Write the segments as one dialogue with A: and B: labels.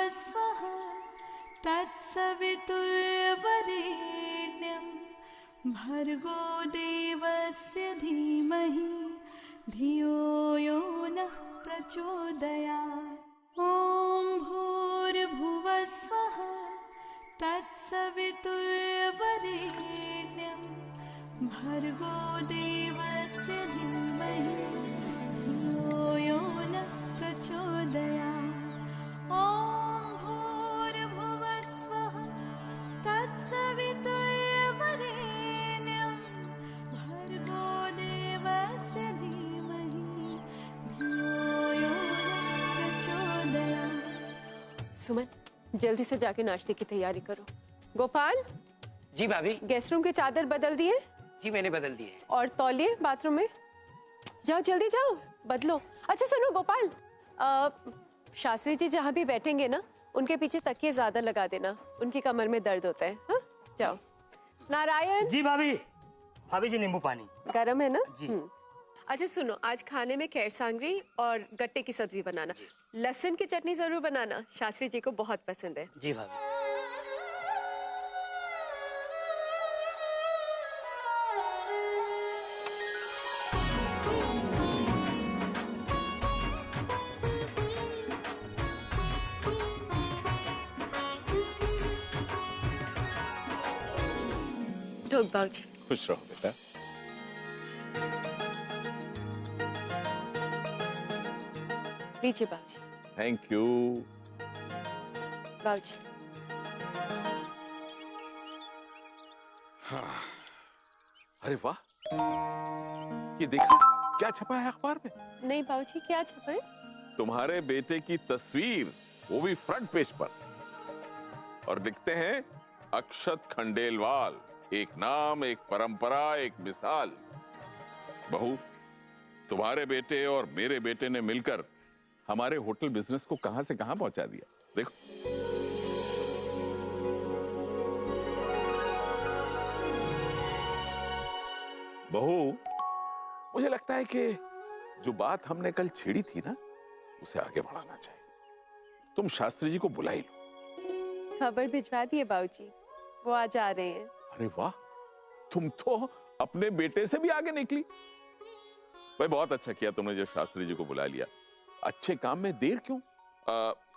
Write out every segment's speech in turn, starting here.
A: भुवस्वः तत्सवितुर्वरेण्यं भर्गो देवस्य धीमहि धियो यो नः प्रचोदयात्। ॐ भूर्भुवस्वः तत्सवितुर्वरेण्यं भर्गो देवस्य धीमहि धियो यो नः प्रचोदयात्। ॐ भूर्भुवस्वः तत्सवितुर्वरेण्यं भर्गो देवस्य धीमहि धियो यो नः प्रचोदयात्।
B: सुमन, जल्दी से जाके नाश्ते की तैयारी करो। गोपाल।
C: जी भाभी।
B: गेस्ट रूम के चादर बदल दिए?
C: जी मैंने बदल दिए।
B: और तौलिए बाथरूम में? जाओ जल्दी जाओ, बदलो। अच्छा सुनो गोपाल, शास्त्री जी जहाँ भी बैठेंगे ना, उनके पीछे तकिए ज्यादा लगा देना, उनकी कमर में दर्द होता है। हाँ जाओ। नारायण।
D: जी भाभी। भाभी जी नींबू पानी
B: गरम है ना?
D: जी।
B: अच्छा सुनो, आज खाने में खैर सांगरी और गट्टे की सब्जी बनाना, लहसुन की चटनी जरूर बनाना, शास्त्री जी को बहुत पसंद है।
D: जी भाभी।
B: ठोक बाबूजी।
E: खुश रहो बेटा।
B: लीजिए बाबूजी।
E: Thank you.
B: बाबूजी।
E: हाँ। अरे वाह, ये देखा क्या छपा है अखबार में?
B: नहीं बाबूजी, क्या छपा है?
E: तुम्हारे बेटे की तस्वीर, वो भी फ्रंट पेज पर, और लिखते हैं अक्षत खंडेलवाल, एक नाम, एक परंपरा, एक मिसाल। बहू, तुम्हारे बेटे और मेरे बेटे ने मिलकर हमारे होटल बिजनेस को कहां से कहां पहुंचा दिया। देखो बहू, मुझे लगता है कि जो बात हमने कल छेड़ी थी ना, उसे आगे बढ़ाना चाहिए। तुम शास्त्री जी को बुला ही लो।
B: खबर भिजवा दिए बाबूजी, वो आज आ रहे हैं।
E: अरे वाह, तुम तो अपने बेटे से भी आगे निकली। भाई बहुत अच्छा किया तुमने जो शास्त्री जी को बुला लिया। अच्छे काम में देर क्यों?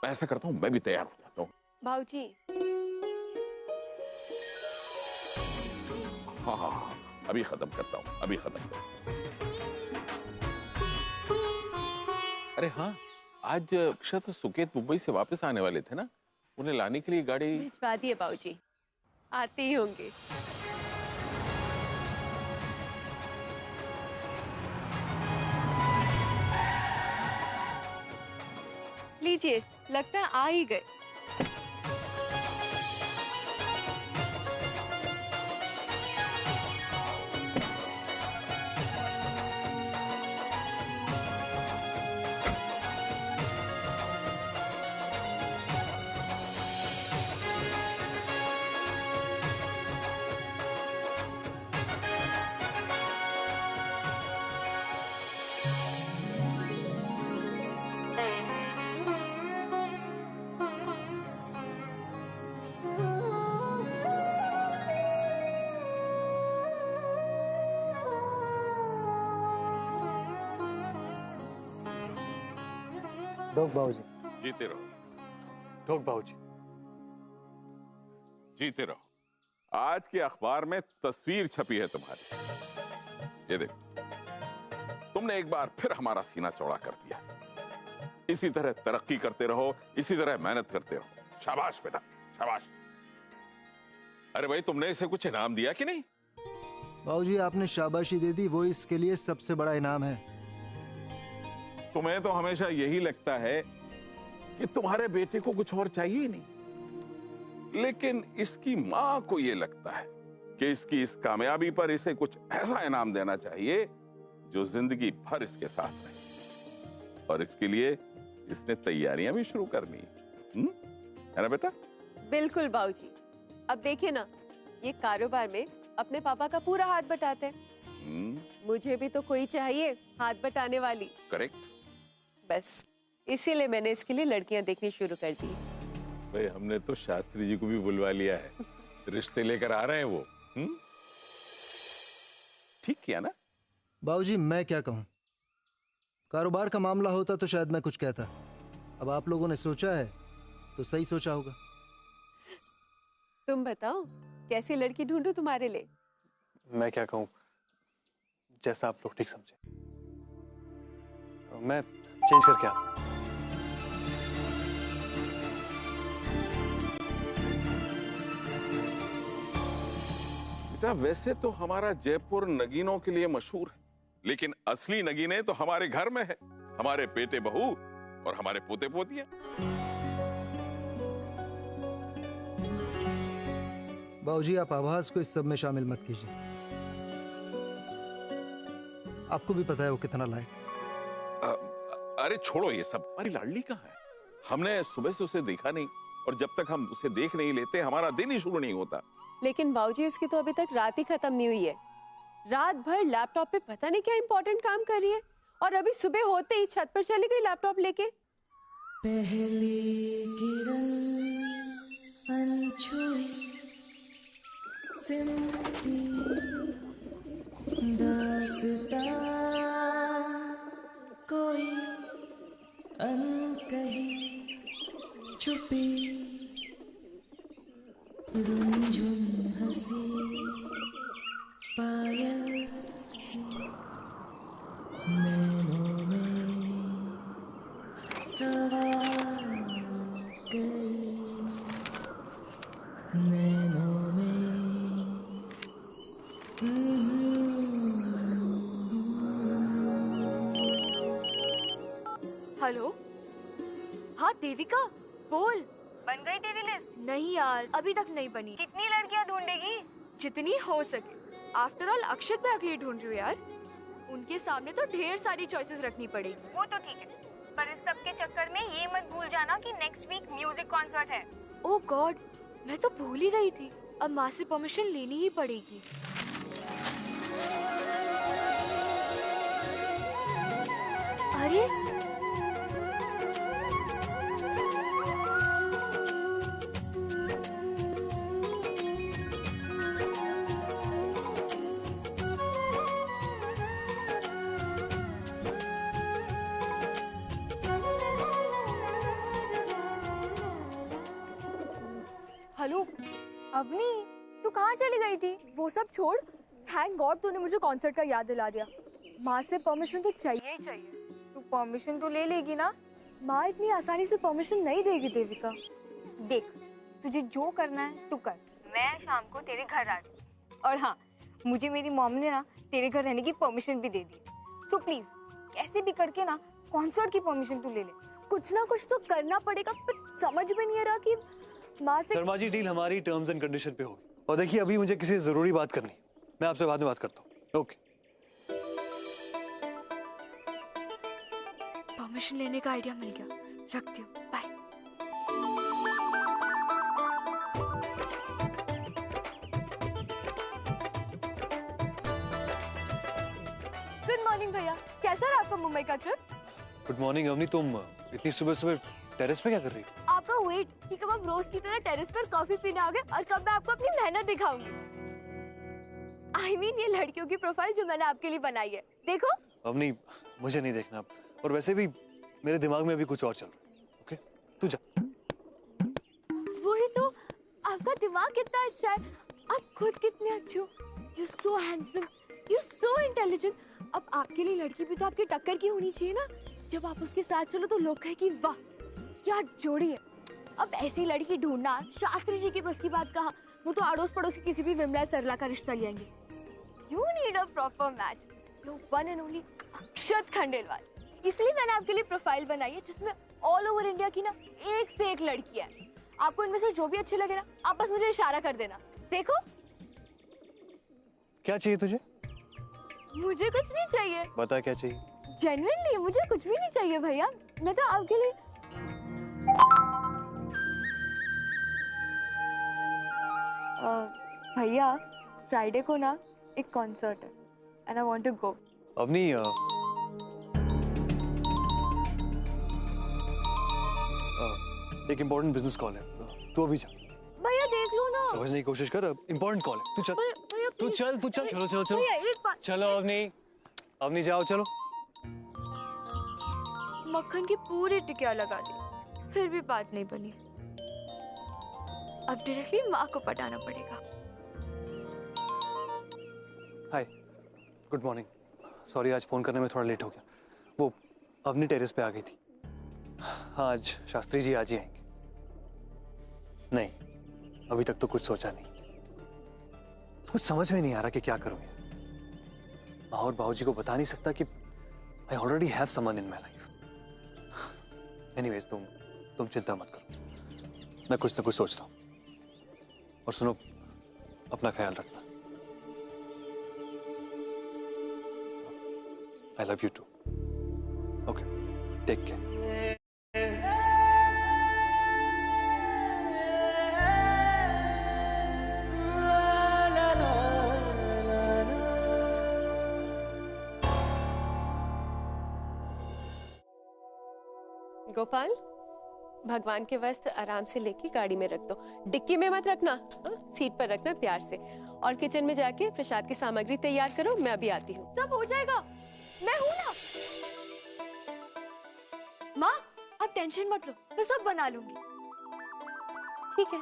E: ऐसा करता हूँ, मैं भी तैयार हो जाता हूँ।
B: बाबूजी।
E: हाँ हाँ हाँ, अभी खत्म करता हूँ, अभी खत्म करता हूँ। अरे हाँ, आज अक्षत और सुकेत मुंबई से वापस आने वाले थे ना, उन्हें लाने के लिए गाड़ी
B: भिजवा दिए बाबूजी, आते ही होंगे। लीजिए, लगता है आ ही गए।
D: ढोक बाबूजी।
E: जीते रहो,
D: ढोक बाबूजी।
E: जीते रहो। आज के अखबार में तस्वीर छपी है तुम्हारी, ये देखो। तुमने एक बार फिर हमारा सीना चौड़ा कर दिया। इसी तरह तरक्की करते रहो, इसी तरह मेहनत करते रहो। शाबाश बेटा, शाबाश। अरे भाई, तुमने इसे कुछ इनाम दिया कि नहीं?
F: बाबूजी, आपने शाबाशी दे दी, वो इसके लिए सबसे बड़ा इनाम है।
E: तुम्हें तो हमेशा यही लगता है कि तुम्हारे बेटे को कुछ और चाहिए ही नहीं, लेकिन इसकी मां को यह लगता है कि इसकी इस कामयाबी पर इसे कुछ ऐसा इनाम देना चाहिए जो जिंदगी भर इसके साथ रहे। और इसके लिए इसने तैयारियां भी शुरू करनी है ना बेटा?
B: बिल्कुल बाबूजी। अब देखिए ना, ये कारोबार में अपने पापा का पूरा हाथ बटाते हैं। मुझे भी तो कोई चाहिए हाथ बटाने वाली।
E: करेक्ट।
B: बस इसीलिए मैंने इसके लिए लड़कियां देखनी शुरू कर दी।
E: भाई हमने तो शास्त्री जी को भी बुलवा लिया है, रिश्ते लेकर आ रहे हैं वो। ठीक किया ना?
F: बाबूजी मैं क्या कहूँ, कारोबार का मामला होता तो शायद मैं कुछ कहता, अब आप लोगों ने सोचा है तो सही सोचा होगा।
B: तुम बताओ कैसी लड़की ढूंढूं तुम्हारे लिए?
G: मैं क्या कहूँ, जैसा आप लोग ठीक समझे। मैं चेंज करके आता हूँ।
E: बेटा वैसे तो हमारा जयपुर नगीनों के लिए मशहूर है, लेकिन असली नगीने तो हमारे घर में है, हमारे बेटे बहू और हमारे पोते पोतियां।
F: बाबूजी आप आभास को इस सब में शामिल मत कीजिए, आपको भी पता है वो कितना लायक।
E: अरे छोड़ो ये सब, हमारी लाडली कहाँ है? हमने सुबह से उसे देखा नहीं, और जब तक हम उसे देख नहीं लेते हमारा दिन ही शुरू नहीं होता।
B: लेकिन बाबूजी उसकी तो अभी तक रात ही खत्म नहीं हुई है। रात भर लैपटॉप पे पता नहीं क्या इंपॉर्टेंट काम कर रही है, और अभी सुबह होते ही छत पर चली गई लैपटॉप लेके।
A: पहली किरण अनछुई सिमटी दास्तां कोई अनकही छुपी रुंझुन हंसी पायल सी नैनों में सवार गई नैनों में।
H: हेलो, हाँ देविका बोल। बन गई तेरी लिस्ट? नहीं यार अभी तक नहीं बनी। कितनी लड़कियां ढूंढेगी? जितनी हो सके। आफ्टर ऑल अक्षत पे अकेले ढूंढ रही हूँ यार, उनके सामने तो ढेर सारी चॉइसेस रखनी पड़ेगी। वो तो ठीक है, पर इस सब के चक्कर में ये मत भूल जाना कि नेक्स्ट वीक म्यूजिक कॉन्सर्ट है। ओह गॉड, मैं तो भूल ही गई थी। अब माँ से परमिशन लेनी ही पड़ेगी। अरे हेलो अवनी, तू कहाँ चली गई थी? वो सब छोड़, थैंक गॉड तूने मुझे कॉन्सर्ट का याद दिला दिया। माँ से परमिशन तो चाहिए ही चाहिए। तू परमिशन तो ले लेगी ना? माँ इतनी आसानी से परमिशन नहीं देगी देविका। देख तुझे जो करना है तू कर, मैं शाम को तेरे घर आ जाऊँ। और हाँ, मुझे मेरी मॉम ने ना तेरे घर रहने की परमिशन भी दे दी। सो प्लीज कैसे भी करके ना कॉन्सर्ट की परमिशन तू ले ले। कुछ ना कुछ तो करना पड़ेगा, पर समझ में नहीं आ रहा कि माँ से।
G: शर्मा जी, डील हमारी टर्म्स एंड कंडीशन पे होगी। और देखिए अभी मुझे किसी जरूरी बात करनी, मैं आपसे बाद में बात करता हूँ। ओके।
H: परमिशन लेने का आइडिया मिल गया, रखती हूँ, बाय। गुड मॉर्निंग भैया, कैसा रहा आपका मुंबई का ट्रिप?
G: गुड मॉर्निंग अवनी, तुम इतनी सुबह सुबह टेरेस पे क्या कर रही हो?
H: आपका वेट कि कब आप रोज की तरह टेरेस पर कॉफी पीने आओगे और कब मैं आपको अपनी मेहनत दिखाऊंगी। I mean, ये लड़कियों की प्रोफाइल जो मैंने आपके लिए बनाई है, देखो।
G: अवनी मुझे नहीं देखना, और वैसे भी मेरे दिमाग में अभी कुछ और चल रहा है। ओके तू जा।
H: वही तो, आपका दिमाग कितना अच्छा है, आप खुद कितने अच्छे हो। You so handsome, you so intelligent. अब आपके लिए लड़की भी तो आपकी टक्कर की होनी चाहिए ना। जब आप उसके साथ चलो तो लोग कहे कि वाह क्या जोड़ी है। अब ऐसी लड़की ढूंढना शास्त्री जी की बस की बात कहा, वो तो अड़ोस पड़ोस की किसी भी विमला सरला का रिश्ता लेंगे। You need a proper match, you one and only Akshat Khandelwal. इसलिए मैंने आपके लिए प्रोफाइल बनाई है जिसमें ऑल ओवर इंडिया की ना एक से एक लड़की है। आपको इनमें से जो भी अच्छे लगे ना, आप बस मुझे इशारा कर देना। देखो।
G: क्या चाहिए तुझे?
H: मुझे कुछ नहीं चाहिए।
G: बता क्या चाहिए?
H: जेन्युइनली मुझे कुछ भी नहीं चाहिए भैया, मैं तो आपके लिए। भैया फ्राइडे को ना एक कॉन्सर्ट है and I want to go.
G: Avni एक इम्पोर्टेंट बिजनेस कॉल है, तू अभी जा,
H: भैया देख लो ना।
G: समझने की कोशिश कर, इम्पोर्टेंट कॉल है। तू चल,
H: भैया
G: तू
H: please।
G: चल, तू चल। चलो चलो चलो
H: भैया एक बात,
G: चलो अवनी, अवनी जाओ चलो।
H: मक्खन की पूरी टिकिया लगा दी, फिर भी बात नहीं बनी। अब डायरेक्टली माँ को पटाना पड़ेगा।
G: हाय, गुड मॉर्निंग। सॉरी आज फोन करने में थोड़ा लेट हो गया। वो अवनी टेरेस पे आ गई थी। हाँ आज शास्त्री जी आज ही आएंगे। नहीं, अभी तक तो कुछ सोचा नहीं, कुछ समझ में नहीं आ रहा कि क्या करूं। माँ और बाबूजी को बता नहीं सकता कि I already have someone in my life. Anyways तुम चिंता मत करो, मैं कुछ ना कुछ सोचता हूँ। और सुनो, अपना ख्याल रखना। I love you too. Okay, take care.
B: Gopal, भगवान के वस्त्र आराम से लेके गाड़ी में रख दो, डिक्की में मत रखना, सीट पर रखना प्यार से। और किचन में जाके प्रसाद की सामग्री तैयार करो, मैं अभी आती हूँ।
H: सब हो जाएगा, मैं हूं ना। माँ आप टेंशन मत लो, मैं सब बना लूंगी।
B: ठीक है।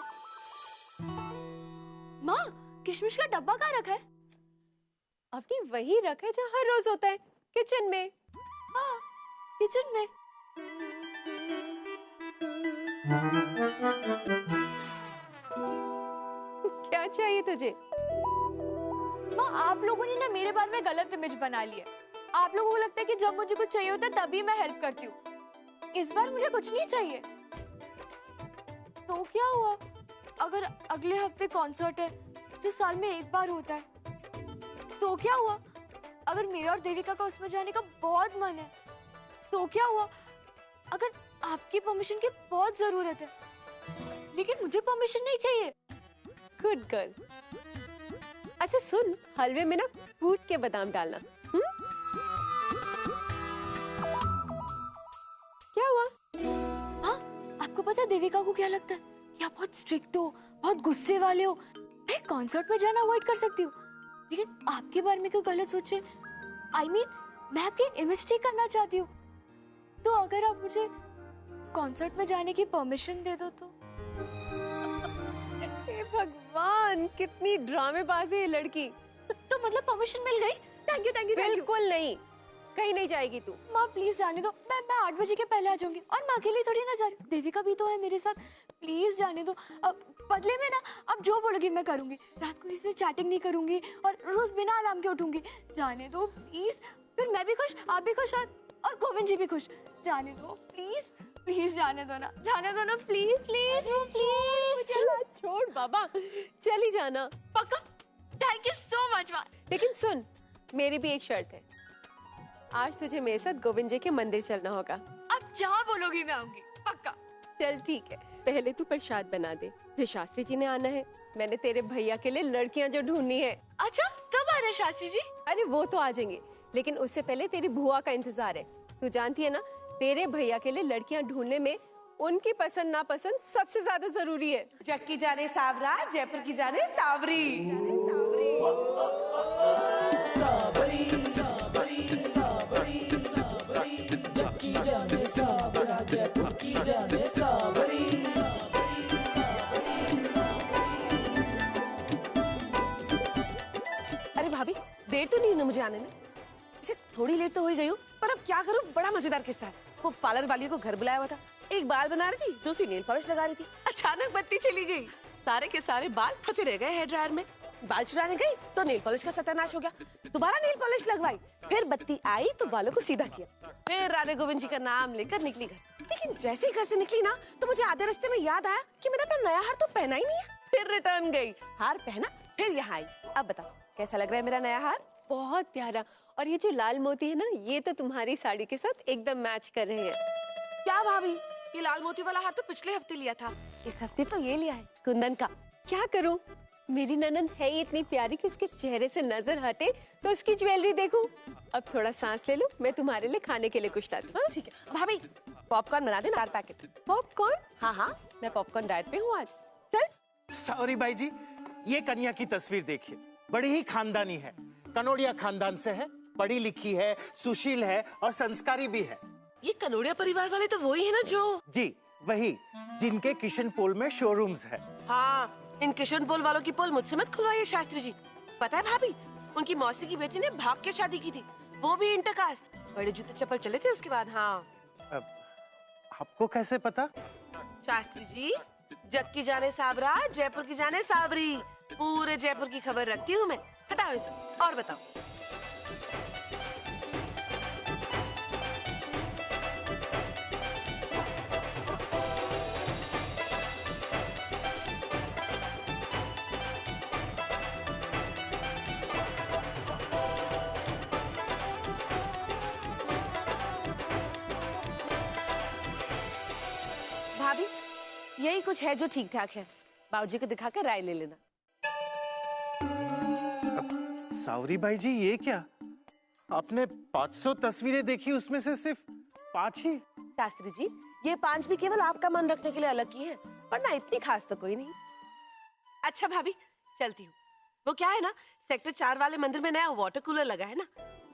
H: माँ किशमिश का डब्बा कहाँ रखा है?
B: अपनी वही रखा है जहाँ हर रोज होता है, किचन में।
H: हाँ किचन में।
B: क्या चाहिए तुझे?
H: माँ आप लोगों ने ना मेरे बारे में गलत इमेज बना ली है। आप लोगों को लगता है कि जब मुझे कुछ चाहिए होता है तभी मैं हेल्प करती हूँ। इस बार मुझे कुछ नहीं चाहिए। तो क्या हुआ अगर अगले हफ्ते कॉन्सर्ट है जो साल में एक बार होता है? तो क्या हुआ अगर मेरा और देविका का उसमें जाने का बहुत मन है? तो क्या हुआ अगर आपकी परमिशन की बहुत जरूरत है लेकिन मुझे परमिशन नहीं चाहिए?
B: Good girl. अच्छा सुन, हलवे में ना कूट के बादाम डालना। क्या हुआ?
H: हाँ आपको पता है देविका को क्या लगता है कि आप बहुत स्ट्रिक्ट हो, बहुत गुस्से वाले हो। मैं कॉन्सर्ट में जाना अवॉइड कर सकती हूँ लेकिन आपके बारे में क्यों गलत सोचे? I mean, मैं आपकी इमेज ठीक करना चाहती हूँ। तो अगर आप मुझे कॉन्सर्ट में जाने की परमिशन दे दो तो?
B: हे भगवान, कितनी ड्रामेबाज है ये लड़की।
H: तो मतलब परमिशन मिल गई? Thank you thank you.
B: बिल्कुल नहीं, कहीं नहीं जाएगी तू।
H: माँ प्लीज जाने दो, मैं 8 बजे के पहले आ जाऊंगी। और माँ के लिए थोड़ी ना जा रही, देविका भी तो है मेरे साथ। प्लीज जाने दो। अब बदले में ना आप जो बोलोगी मैं करूंगी। रात को इससे चैटिंग नहीं करूंगी और रोज बिना अलार्म के उठूंगी। जाने दो प्लीज, फिर मैं भी खुश, आप भी खुश और गोविंद जी भी खुश। जाने दो प्लीज, प्लीज जाने दो ना, जाने दो ना प्लीज प्लीज प्लीज।
B: छोड़ बाबा, चली जाना।
H: पक्का? थैंक यू सो मच माँ।
B: लेकिन सुन, मेरी भी एक शर्त है। आज तुझे मेरे साथ गोविंद जी के मंदिर चलना होगा।
H: आप जहाँ बोलोगी मैं आऊंगी, पक्का।
B: चल ठीक है, पहले तू प्रसाद बना दे, फिर शास्त्री जी ने आना है। मैंने तेरे भैया के लिए लड़कियां जो ढूंढनी है।
H: अच्छा कब आ रहे शास्त्री जी?
B: अरे वो तो आ जाएंगे, लेकिन उससे पहले तेरी बुआ का इंतजार है। तू जानती है ना, तेरे भैया के लिए लड़कियां ढूंढने में उनकी पसंद नापसंद सबसे ज्यादा जरूरी है।
I: जग की जाने सावरा, जयपुर की जाने सावरी।
A: साबरी साबरी साबरी साबरी, जग की जाने सावरा, जयपुर की जाने साबरी।
I: अरे भाभी, देर तो नहीं हुई ना मुझे आने में? अच्छा थोड़ी लेट तो हो ही गई हूँ, पर अब क्या करूँ, बड़ा मजेदार किस्सा है। वो पार्लर वाली को घर बुलाया हुआ था, एक बाल बना रही थी, दूसरी नेल पॉलिश लगा रही थी। अचानक बत्ती चली गई, सारे के सारे बाल फंसे रह गए हेयर ड्रायर में। बाल चुराने गई तो नेल पॉलिश का सत्यानाश हो गया। दोबारा नेल पॉलिश लगवाई, फिर बत्ती आई तो बालों को सीधा किया। फिर राधे गोविंद जी का नाम लेकर निकली घर से। लेकिन जैसे ही घर से निकली ना, तो मुझे आधे रास्ते में याद आया कि मैंने अपना नया हार तो पहना ही नहीं है। फिर रिटर्न गई, हार पहना, फिर यहाँ आई। अब बताओ कैसा लग रहा है मेरा नया हार?
B: बहुत प्यारा। और ये जो लाल मोती है ना, ये तो तुम्हारी साड़ी के साथ एकदम मैच कर रहे हैं।
I: क्या भाभी, ये लाल मोती वाला हार तो पिछले हफ्ते लिया था, इस हफ्ते तो ये लिया है कुंदन का।
B: क्या करूं, मेरी ननद है ही इतनी प्यारी कि उसके चेहरे से नजर हटे तो उसकी ज्वेलरी देखूं। अब थोड़ा सांस ले लो, मैं तुम्हारे लिए खाने के लिए कुछ लाती हूँ।
I: ठीक है भाभी, पॉपकॉर्न बना दे 4 पैकेट।
B: पॉपकॉर्न?
I: हाँ हाँ, मैं पॉपकॉर्न डाइट पे हूँ आज। चल।
J: सॉरी भाई जी, ये कन्या की तस्वीर देखिए, बड़ी ही खानदानी है, कनोडिया खानदान से है, पढ़ी लिखी है, सुशील है और संस्कारी भी है।
I: ये कनोडिया परिवार वाले तो वही है ना जो?
J: जी वही, जिनके किशन पोल में शोरूम्स है।
I: हाँ, इन किशन पोल वालों की पोल मुझसे मत खुलवाइए शास्त्री जी। पता है भाभी, उनकी मौसी की बेटी ने भाग के शादी की थी, वो भी इंटरकास्ट। बड़े जूते चप्पल चले थे उसके बाद। हाँ।
J: आपको कैसे पता?
I: शास्त्री जी, जग की जाने साबरा, जयपुर की जाने साबरी, पूरे जयपुर की खबर रखती हूँ मैं। हटाओ इसे और बताओ। भाभी, यही कुछ है जो ठीक ठाक है। बाबूजी को दिखा कर राय ले लेना।
J: सावरी भाई जी, ये क्या? आपने 500 तस्वीरें देखी, उसमें से सिर्फ 5 ही?
I: शास्त्री जी, ये 5 भी केवल आपका मन रखने के लिए अलग की है, वरना इतनी खास तो कोई नहीं। अच्छा भाभी, चलती हूँ। वो क्या है ना, सेक्टर 4 वाले मंदिर में नया वाटर कूलर लगा है ना,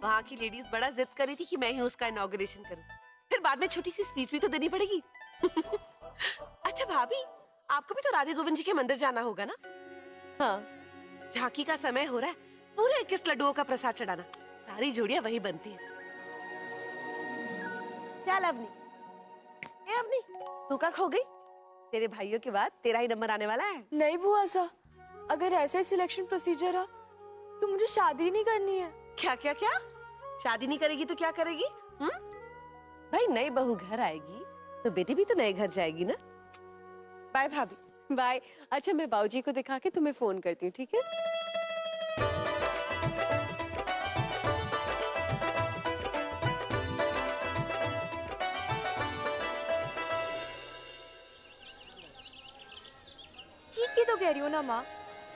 I: वहाँ की लेडीज बड़ा जिद कर रही थी कि मैं ही उसका इनॉग्रेशन करूँ। फिर बाद में छोटी सी स्पीच भी तो देनी पड़ेगी। अच्छा भाभी, आपको भी तो राधे गोविंद जी के मंदिर जाना होगा ना?
B: हाँ।
I: झांकी का समय हो रहा है, पूरे 21 लड्डुओं का प्रसाद चढ़ाना। सारी जोड़ियां वही बनती है। चल अवनी। ए अवनी, तू का खो गई? तेरे भाइयों के बाद तेरा ही नंबर आने वाला है।
H: नहीं बुआ सा, अगर ऐसा ही सिलेक्शन प्रोसीजर है तो मुझे शादी नहीं करनी है।
I: क्या क्या क्या? शादी नहीं करेगी तो क्या करेगी? भाई, नई बहू घर आएगी तो बेटी भी तो नए घर जाएगी ना। बाय भाभी।
B: बाय। अच्छा, मैं बाबूजी को दिखा के तुम्हें फोन करती हूँ, ठीक है?
H: ठीक ही तो कह रही हो ना माँ।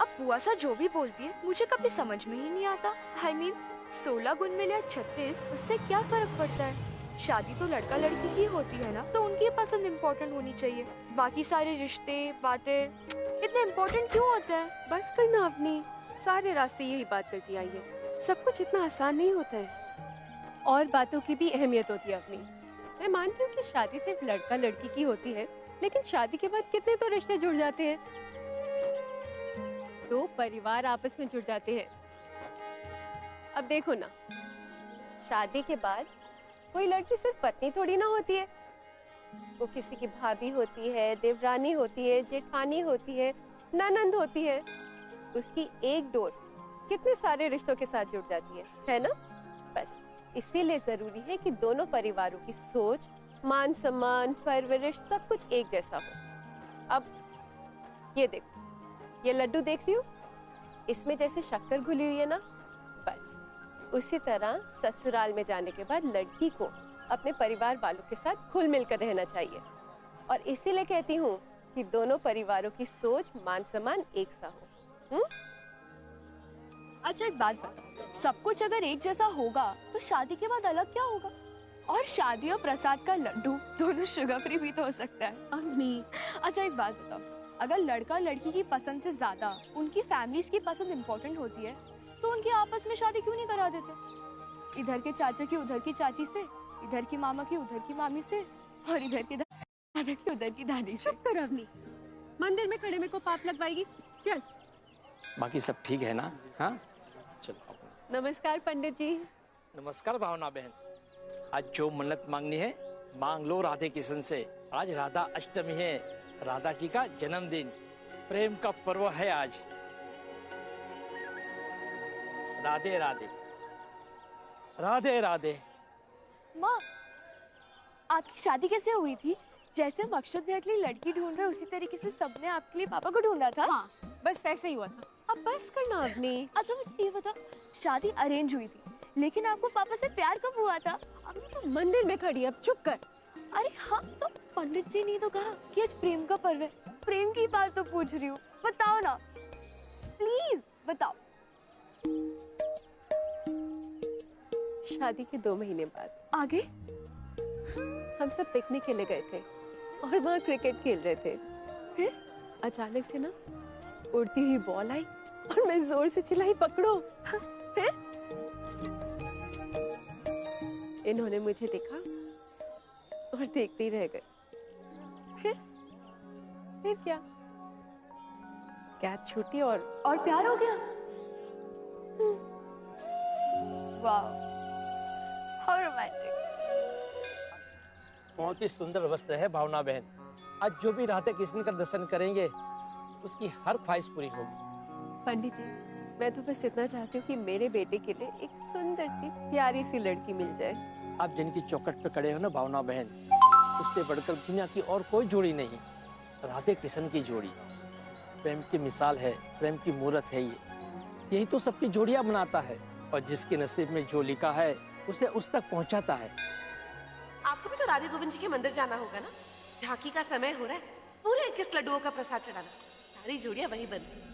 H: अब बुआ सा जो भी बोलती है मुझे कभी समझ में ही नहीं आता। I mean, 16 गुण में या 36, उससे क्या फर्क पड़ता है? शादी तो लड़का लड़की की होती है ना, तो उनकी पसंद इम्पोर्टेंट होनी चाहिए। बाकी सारे रिश्ते बातें इतने इम्पोर्टेंट क्यों होते हैं?
B: बस करना अपनी, सारे रास्ते यही बात करती आई है। सब कुछ इतना आसान नहीं होता है, और बातों की भी अहमियत होती है अपनी। मैं मानती हूँ कि शादी सिर्फ लड़का लड़की की होती है, लेकिन शादी के बाद कितने तो रिश्ते जुड़ जाते हैं, 2 परिवार आपस में जुड़ जाते हैं। अब देखो ना, शादी के बाद कोई लड़की सिर्फ पत्नी थोड़ी ना होती है, वो किसी की भाभी होती है, देवरानी होती है, जेठानी होती है, ननंद होती है। उसकी एक डोर कितने सारे रिश्तों के साथ जुड़ जाती है ना? बस इसीलिए जरूरी है कि दोनों परिवारों की सोच, मान सम्मान, परवरिश सब कुछ एक जैसा हो। अब ये देखो, ये लड्डू देख रही हो, इसमें जैसे शक्कर घुली हुई है ना, बस उसी तरह ससुराल में जाने के बाद लड़की को अपने परिवार वालों के साथ घुल मिलकर रहना चाहिए। और इसीलिए कहती हूँ कि दोनों परिवारों की सोच, मान सम्मान एक सा हो।
H: अच्छा एक बात बताओ, सब कुछ अगर एक जैसा होगा तो शादी के बाद अलग क्या होगा? और शादी और प्रसाद का लड्डू दोनों शुगर फ्री भी तो हो सकता है।
B: अम्मी,
H: अच्छा एक बात बताओ, अगर लड़का लड़की की पसंद से ज्यादा उनकी फैमिलीज की पसंद इम्पोर्टेंट होती है, तो उनकी आपस में शादी क्यों नहीं करा देते? इधर के चाचा की उधर की चाची से, इधर की मामा की उधर की मामी से, और इधर के दादा की उधर की दादी से।
B: चुप कर अवनी, मंदिर में खड़े में को पाप लगवाएगी। चल।
K: बाकी सब ठीक है ना? हाँ चलो।
B: नमस्कार पंडित जी।
K: नमस्कार भावना बहन। आज जो मन्नत मांगनी है मांग लो राधे किशन से। आज राधा अष्टमी है, राधा जी का जन्मदिन, प्रेम का पर्व है आज। राधे राधे राधे राधे।
H: माँ, आपकी शादी कैसे हुई थी? जैसे हम अक्षत भैया के लिए लड़की ढूंढ रहे उसी तरीके से सबने आपके लिए पापा को ढूंढा था।
B: हाँ, बस वैसे ही हुआ था। अब बस करना अवनी।
H: अच्छा मुझे ये बता, शादी अरेंज हुई थी, लेकिन आपको पापा से प्यार कब हुआ था?
B: अभी तो मंदिर में खड़ी है, अब चुप कर।
H: अरे हाँ, तो पंडित जी ने तो कहा कि आज प्रेम का पर्व है। प्रेम की बात तो पूछ रही हूँ, बताओ ना प्लीज बताओ।
B: शादी के 2 महीने बाद।
H: आगे?
B: हम सब पिकनिक के लिए गए थे और वहाँ क्रिकेट खेल रहे थे। फिर अचानक से ना उड़ती हुई बॉल आई और मैं जोर से चिल्लाई, पकड़ो। फिर इन्होंने मुझे देखा और देखते ही रह गए। फिर क्या, कैच छूटी और
H: प्यार हो गया। वाह, हाउ रोमांटिक।
K: बहुत ही सुंदर वस्त्र है भावना बहन। आज जो भी राधा कृष्ण का दर्शन करेंगे उसकी हर ख्वाहिश पूरी होगी।
B: पंडित जी, मैं तो बस इतना चाहती हूँ कि मेरे बेटे के लिए एक सुंदर सी प्यारी सी लड़की मिल जाए।
K: आप जिनकी चौखट पे खड़े हो ना भावना बहन, उससे बढ़कर दुनिया की और कोई जोड़ी नहीं। राधे कृष्ण की जोड़ी प्रेम की मिसाल है, प्रेम की मूर्त है ये। यही तो सबकी जोड़ियां बनाता है और जिसके नसीब में जो लिखा है उसे उस तक पहुंचाता है।
I: आपको भी तो राधे गोविंद जी के मंदिर जाना होगा ना। झांकी का समय हो रहा है, पूरे 21 लड्डुओं का प्रसाद चढ़ाना। सारी जोड़ियां वहीं बनती।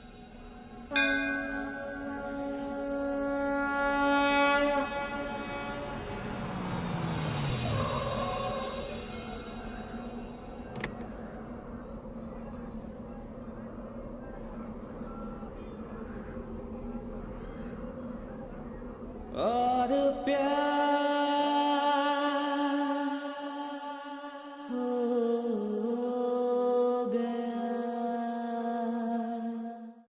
A: और प्यार